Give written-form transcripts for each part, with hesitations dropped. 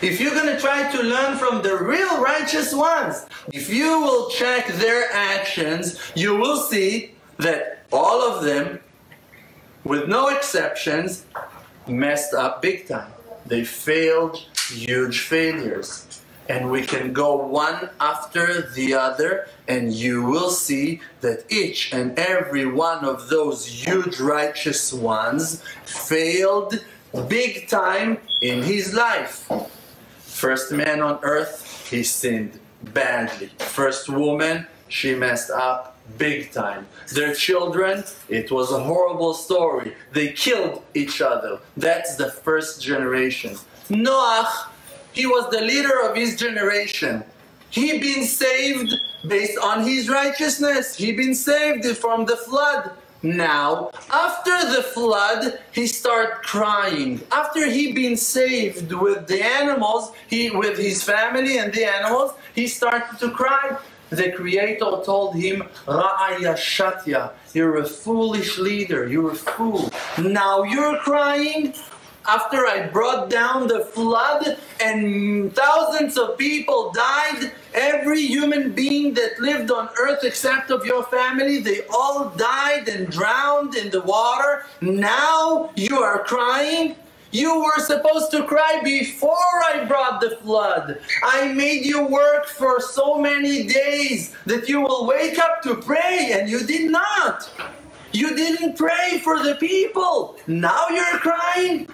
If you're going to try to learn from the real righteous ones, if you will check their actions, you will see that all of them, with no exceptions, messed up big time. They failed, huge failures. And we can go one after the other, and you will see that each and every one of those huge righteous ones failed big time in his life. First man on earth, he sinned badly. First woman, she messed up big time. Their children, it was a horrible story. They killed each other. That's the first generation. Noah, he was the leader of his generation. He been saved based on his righteousness. He been saved from the flood. Now, after the flood, he started crying. After he been saved with the animals, with his family and the animals, he started to cry. The Creator told him, Ra'aya Shatya, you're a foolish leader, you're a fool. Now you're crying? After I brought down the flood and thousands of people died, every human being that lived on earth except of your family, they all died and drowned in the water. Now you are crying? You were supposed to cry before I brought the flood. I made you work for so many days that you will wake up to pray, and you did not. You didn't pray for the people. Now you're crying?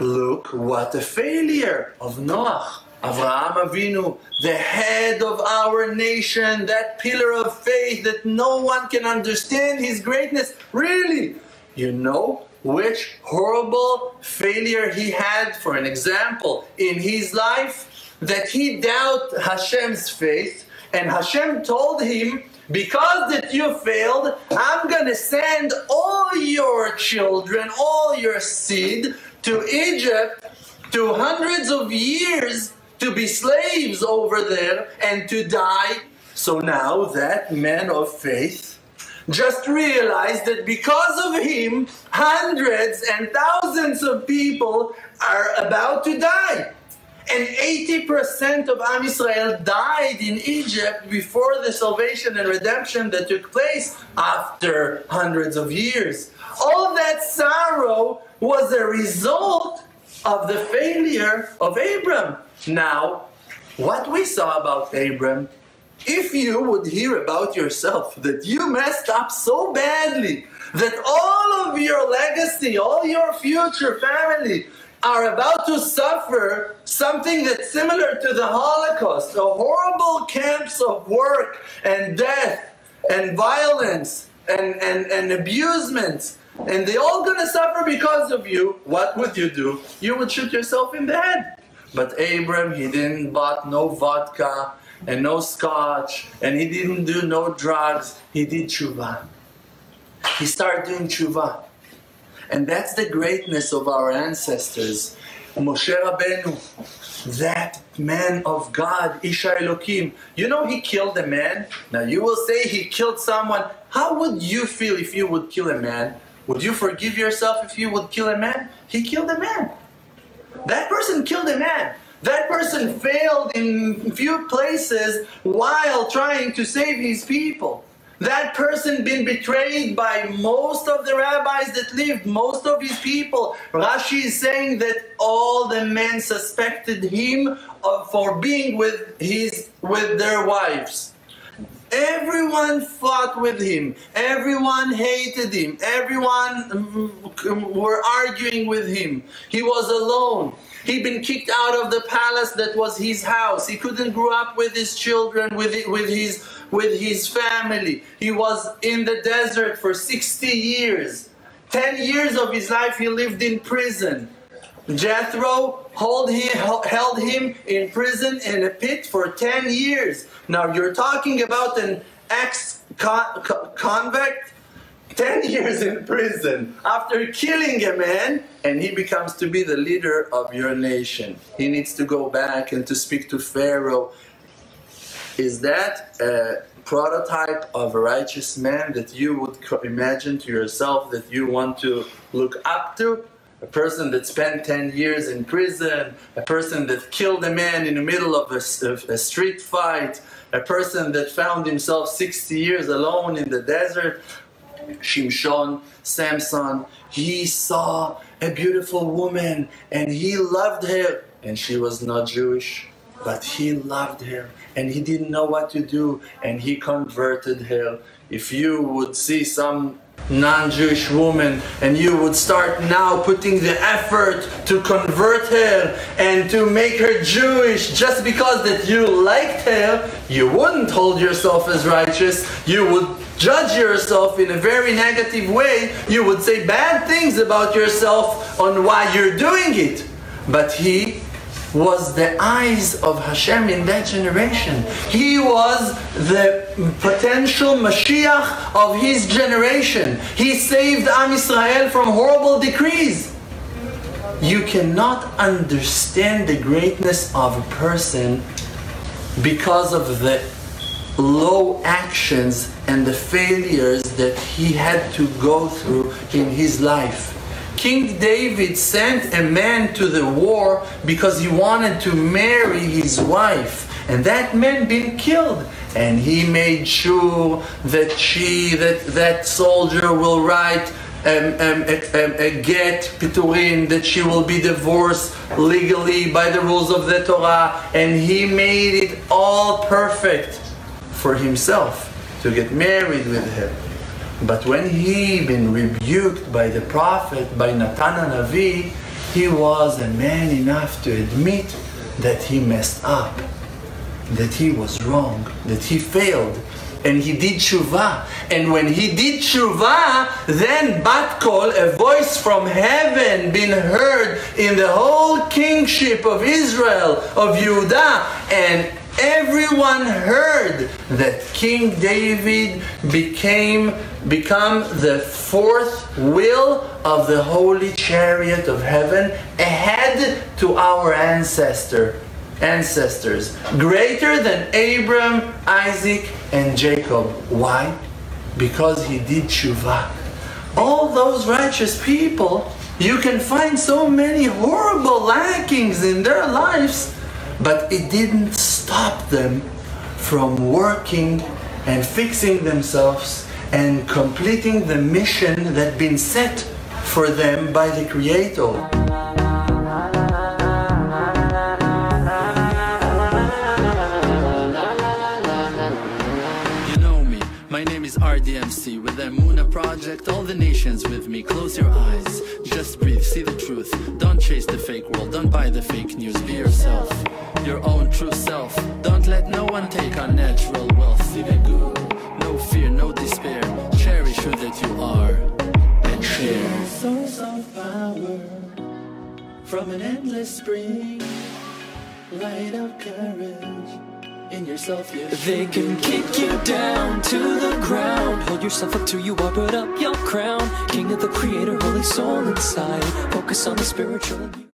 Look what a failure of Noah. Avraham Avinu, the head of our nation, that pillar of faith that no one can understand his greatness. Really? You know which horrible failure he had, for an example, in his life? That he doubted Hashem's faith, and Hashem told him, because that you failed, I'm going to send all your children, all your seed, to Egypt, to hundreds of years, to be slaves over there and to die. So now that man of faith just realized that because of him, hundreds and thousands of people are about to die. And 80% of Am Yisrael died in Egypt before the salvation and redemption that took place after hundreds of years. All that sorrow was a result of the failure of Abram. Now, what we saw about Abram, if you would hear about yourself that you messed up so badly that all of your legacy, all your future family are about to suffer something that's similar to the Holocaust, the horrible camps of work and death and violence and abusement, and they're all going to suffer because of you, what would you do? You would shoot yourself in the head. But Abram, he didn't bought no vodka and no scotch, and he didn't do no drugs. He did tshuva. He started doing tshuva. And that's the greatness of our ancestors. Moshe Rabbeinu, that man of God, Isha Elokim. You know he killed a man. Now you will say he killed someone. How would you feel if you would kill a man? Would you forgive yourself if you would kill a man? He killed a man. That person killed a man. That person failed in few places while trying to save his people. That person been betrayed by most of the rabbis that lived, most of his people. Rashi is saying that all the men suspected him for being with their wives. Everyone fought with him. Everyone hated him. Everyone were arguing with him. He was alone. He'd been kicked out of the palace that was his house. He couldn't grow up with his children, with his family. He was in the desert for 60 years. 10 years of his life he lived in prison. Jethro held him in prison in a pit for 10 years. Now you're talking about an ex-convict, 10 years in prison after killing a man, and he becomes to be the leader of your nation. He needs to go back and to speak to Pharaoh. Is that a prototype of a righteous man that you would imagine to yourself that you want to look up to? a person that spent 10 years in prison, a person that killed a man in the middle of a street fight, a person that found himself 60 years alone in the desert. Shimshon, Samson, he saw a beautiful woman and he loved her, and she was not Jewish, but he loved her and he didn't know what to do, and he converted her. If you would see some non-Jewish woman and you would start now putting the effort to convert her and to make her Jewish just because that you liked her, you wouldn't hold yourself as righteous. You would judge yourself in a very negative way. You would say bad things about yourself on why you're doing it. But he was the eyes of Hashem in that generation. He was the potential Mashiach of his generation. He saved Am Israel from horrible decrees. You cannot understand the greatness of a person because of the low actions and the failures that he had to go through in his life. King David sent a man to the war because he wanted to marry his wife, and that man been killed, and he made sure that that soldier will write a get piturin, that she will be divorced legally by the rules of the Torah, and he made it all perfect for himself to get married with her. But when he been rebuked by the prophet, by Natan HaNavi, he was a man enough to admit that he messed up, that he was wrong, that he failed, and he did tshuva. And when he did tshuva, then bat kol, a voice from heaven been heard in the whole kingship of Israel, of Yehudah, and everyone heard that King David become the fourth wheel of the holy chariot of heaven, ahead to our ancestors, greater than Abraham, Isaac, and Jacob. Why? Because he did tshuva. All those righteous people, you can find so many horrible lackings in their lives, but it didn't stop them from working and fixing themselves and completing the mission that been set for them by the Creator. You know me, my name is RDMC. With the Emunah Project, all the nations with me. Close your eyes, just breathe, see the truth. Don't chase the fake world, don't buy the fake news. Be yourself, your own true self. Don't let no one take our natural wealth. See the good, no fear, no despair. Cherish who that you are and share. Source of power from an endless spring. Light of courage in yourself, yeah. They can kick you down to the ground. Hold yourself up till you are, put up your crown. King of the Creator, holy soul inside. Focus on the spiritual.